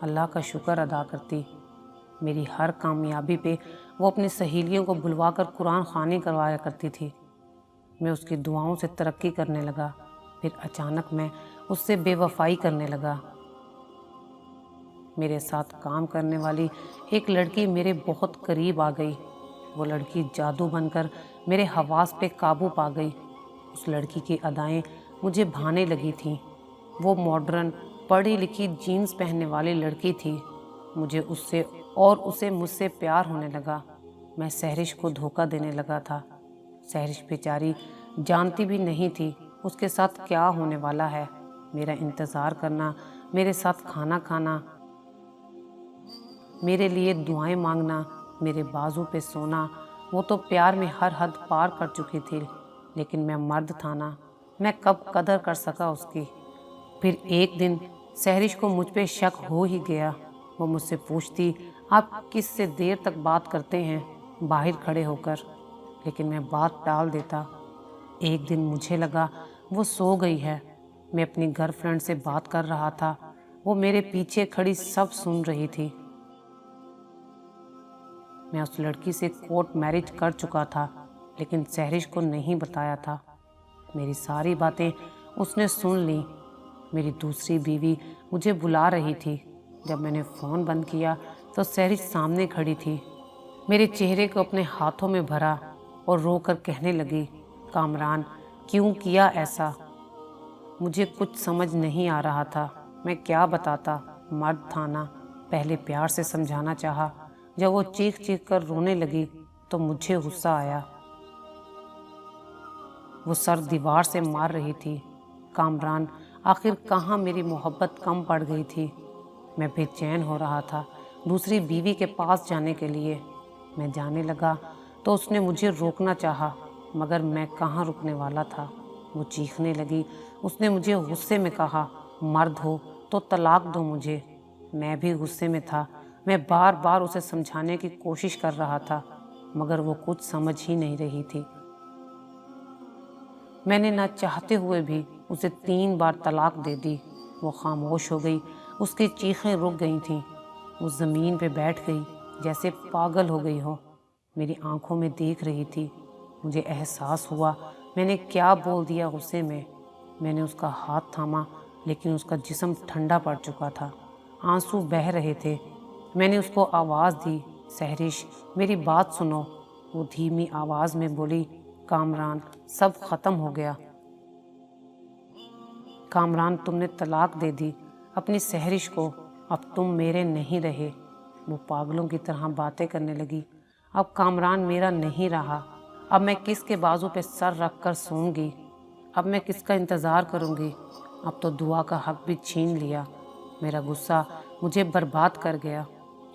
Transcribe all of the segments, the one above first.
اللہ کا شکر ادا کرتی۔ میری ہر کامیابی پہ وہ اپنی سہیلیوں کو بلوا کر قرآن خوانی کروایا کرتی تھی۔ میں اس کی دعاؤں سے ترقی کرنے لگا، پھر اچانک میں اس سے بے وفائی کرنے لگا۔ میرے ساتھ کام کرنے والی ایک لڑکی میرے بہت قریب آ گئی۔ وہ لڑکی جادو بن کر میرے حواس پہ قابو پا گئی۔ اس لڑکی کی ادائیں مجھے بھانے لگی تھیں۔ وہ ماڈرن، پڑھی لکھی جینز پہننے والی لڑکی تھی۔ مجھے اس سے اور اسے مجھ سے پیار ہونے لگا۔ میں سحرش کو دھوکہ دینے لگا تھا۔ سحرش بیچاری جانتی بھی نہیں تھی اس کے ساتھ کیا ہونے والا ہے۔ میرا انتظار کرنا، میرے ساتھ کھانا کھانا، میرے لیے دعائیں مانگنا، میرے بازو پہ سونا، وہ تو پیار میں ہر حد پار کر چکی تھی۔ لیکن میں مرد تھا نا، میں کب قدر کر سکا اس کی۔ پھر ایک دن سحرش کو مجھ پہ شک ہو ہی گیا۔ وہ مجھ سے پوچھتی، آپ کس سے دیر تک بات کرتے ہیں باہر کھڑے ہو کر؟ لیکن میں بات ٹال دیتا۔ ایک دن مجھے لگا وہ سو گئی ہے۔ میں اپنی گرل فرینڈ سے بات کر رہا تھا، وہ میرے پیچھے کھڑی سب سن رہی تھی۔ میں اس لڑکی سے کورٹ میرج کر چکا تھا، لیکن سحرش کو نہیں بتایا تھا۔ میری ساری باتیں اس نے سن لیں۔ میری دوسری بیوی مجھے بلا رہی تھی۔ جب میں نے فون بند کیا تو سحرش سامنے کھڑی تھی۔ میرے چہرے کو اپنے ہاتھوں میں بھرا اور رو کر کہنے لگی، کامران کیوں کیا ایسا؟ مجھے کچھ سمجھ نہیں آ رہا تھا، میں کیا بتاتا۔ مرد تھا نا، پہلے پیار سے سمجھانا چاہا۔ جب وہ چیخ چیخ کر رونے لگی تو مجھے غصہ آیا۔ وہ سر دیوار سے مار رہی تھی۔ کامران آخر کہاں میری محبت کم پڑ گئی تھی؟ میں بے چین ہو رہا تھا دوسری بیوی کے پاس جانے کے لیے۔ میں جانے لگا تو اس نے مجھے روکنا چاہا، مگر میں کہاں رکنے والا تھا۔ وہ چیخنے لگی۔ اس نے مجھے غصے میں کہا، مرد ہو تو طلاق دو مجھے۔ میں بھی غصے میں تھا۔ میں بار بار اسے سمجھانے کی کوشش کر رہا تھا، مگر وہ کچھ سمجھ ہی نہیں رہی تھی۔ میں نے نہ چاہتے ہوئے بھی اسے 3 بار طلاق دے دی۔ وہ خاموش ہو گئی، اس کی چیخیں رک گئی تھیں۔ وہ زمین پہ بیٹھ گئی جیسے پاگل ہو گئی ہو، میری آنکھوں میں دیکھ رہی تھی۔ مجھے احساس ہوا میں نے کیا بول دیا غصے میں۔ میں نے اس کا ہاتھ تھاما، لیکن اس کا جسم ٹھنڈا پڑ چکا تھا، آنسو بہہ رہے تھے۔ میں نے اس کو آواز دی، سحرش میری بات سنو۔ وہ دھیمی آواز میں بولی، کامران سب ختم ہو گیا۔ کامران تم نے طلاق دے دی اپنی سحرش کو، اب تم میرے نہیں رہے۔ وہ پاگلوں کی طرح باتیں کرنے لگی۔ اب کامران میرا نہیں رہا، اب میں کس کے بازو پہ سر رکھ کر سوں گی؟ اب میں کس کا انتظار کروں گی؟ اب تو دعا کا حق بھی چھین لیا۔ میرا غصہ مجھے برباد کر گیا۔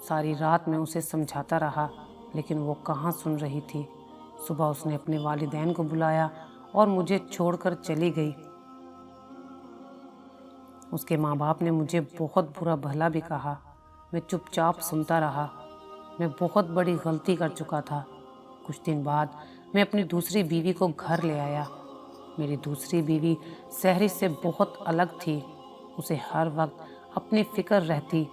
ساری رات میں اسے سمجھاتا رہا، لیکن وہ کہاں سن رہی تھی۔ صبح اس نے اپنے والدین کو بلایا اور مجھے چھوڑ کر چلی گئی۔ اس کے ماں باپ نے مجھے بہت برا بھلا بھی کہا۔ میں چپ چاپ سنتا رہا۔ میں بہت بڑی غلطی کر چکا تھا۔ کچھ دن بعد میں اپنی دوسری بیوی کو گھر لے آیا۔ میری دوسری بیوی سحرش سے بہت الگ تھی۔ اسے ہر وقت اپنی فکر رہتی،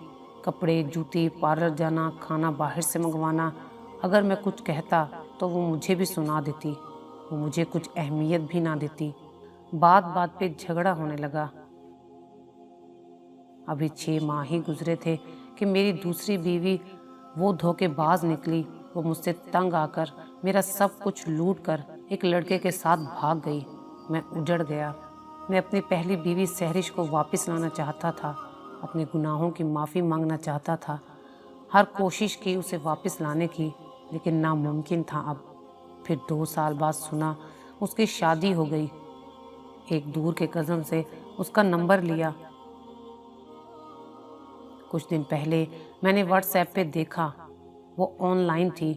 کپڑے، جوتی، پارلر جانا، کھانا باہر سے منگوانا۔ اگر میں کچھ کہتا تو وہ مجھے بھی سنا دیتی۔ وہ مجھے کچھ اہمیت بھی نہ دیتی۔ بات بات پہ جھگڑا ہونے لگا۔ ابھی 6 ماہ ہی گزرے تھے کہ میری دوسری بیوی وہ دھوکے باز نکلی۔ وہ مجھ سے تنگ آ کر میرا سب کچھ لوٹ کر ایک لڑکے کے ساتھ بھاگ گئی۔ میں اجڑ گیا۔ میں اپنی پہلی بیوی سحرش کو واپس لانا چاہتا تھا، اپنے گناہوں کی معافی مانگنا چاہتا تھا۔ ہر کوشش کی اسے واپس لانے کی، لیکن ناممکن تھا اب۔ پھر 2 سال بعد سنا اس کی شادی ہو گئی۔ ایک دور کے کزن سے اس کا نمبر لیا۔ کچھ دن پہلے میں نے واٹس ایپ پہ دیکھا، وہ آن لائن تھی۔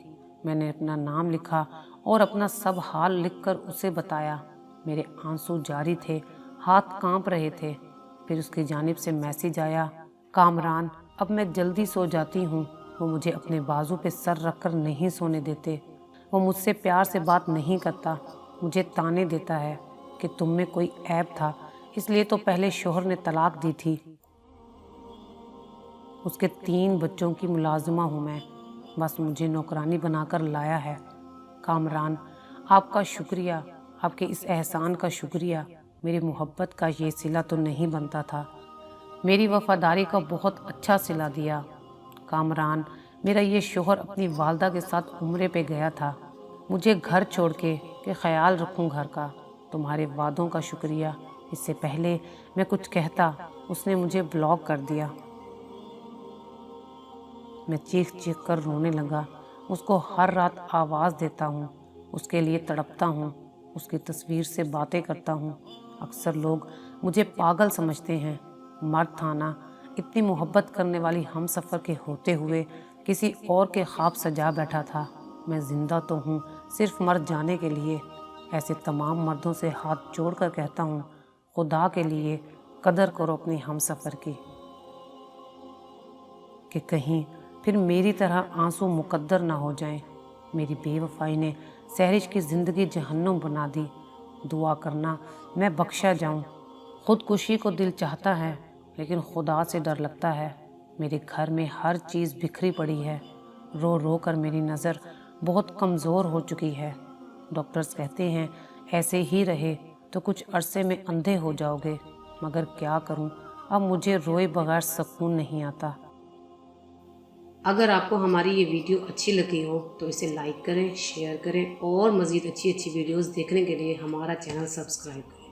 میں نے اپنا نام لکھا اور اپنا سب حال لکھ کر اسے بتایا۔ میرے آنسو جاری تھے، ہاتھ کانپ رہے تھے۔ پھر اس کی جانب سے میسیج آیا، کامران اب میں جلدی سو جاتی ہوں۔ وہ مجھے اپنے بازو پہ سر رکھ کر نہیں سونے دیتے۔ وہ مجھ سے پیار سے بات نہیں کرتا، مجھے تانے دیتا ہے کہ تم میں کوئی عیب تھا، اس لیے تو پہلے شوہر نے طلاق دی تھی۔ اس کے 3 بچوں کی ملازمہ ہوں میں، بس مجھے نوکرانی بنا کر لایا ہے۔ کامران، آپ کا شکریہ، آپ کے اس احسان کا شکریہ۔ میری محبت کا یہ صلہ تو نہیں بنتا تھا، میری وفاداری کا بہت اچھا صلہ دیا۔ کامران، میرا یہ شوہر اپنی والدہ کے ساتھ عمرے پہ گیا تھا، مجھے گھر چھوڑ کے کہ خیال رکھوں گھر کا۔ تمہارے وعدوں کا شکریہ، اس سے پہلے میں کچھ کہتا اس نے مجھے بلاک کر دیا۔ میں چیخ چیخ کر رونے لگا، اس کو ہر رات آواز دیتا ہوں، اس کے لیے تڑپتا ہوں، اس کی تصویر سے باتیں کرتا ہوں۔ اکثر لوگ مجھے پاگل سمجھتے ہیں، مرد تھا نا، اتنی محبت کرنے والی ہم سفر کے ہوتے ہوئے کسی اور کے خواب سجا بیٹھا تھا۔ میں زندہ تو ہوں صرف مر جانے کے لیے۔ ایسے تمام مردوں سے ہاتھ جوڑ کر کہتا ہوں، خدا کے لیے قدر کرو اپنی ہم سفر کی، کہ کہیں پھر میری طرح آنسو مقدر نہ ہو جائیں۔ میری بے وفائی نے سہرش کی زندگی جہنم بنا دی۔ دعا کرنا میں بخشا جاؤں۔ خودکشی کو دل چاہتا ہے لیکن خدا سے ڈر لگتا ہے۔ میرے گھر میں ہر چیز بکھری پڑی ہے، رو رو کر میری نظر بہت کمزور ہو چکی ہے۔ ڈاکٹرز کہتے ہیں ایسے ہی رہے تو کچھ عرصے میں اندھے ہو جاؤ گے، مگر کیا کروں، اب مجھے روئے بغیر سکون نہیں آتا۔ اگر آپ کو ہماری یہ ویڈیو اچھی لگی ہو تو اسے لائک کریں، شیئر کریں اور مزید اچھی ویڈیوز دیکھنے کے لیے ہمارا چینل سبسکرائب کریں۔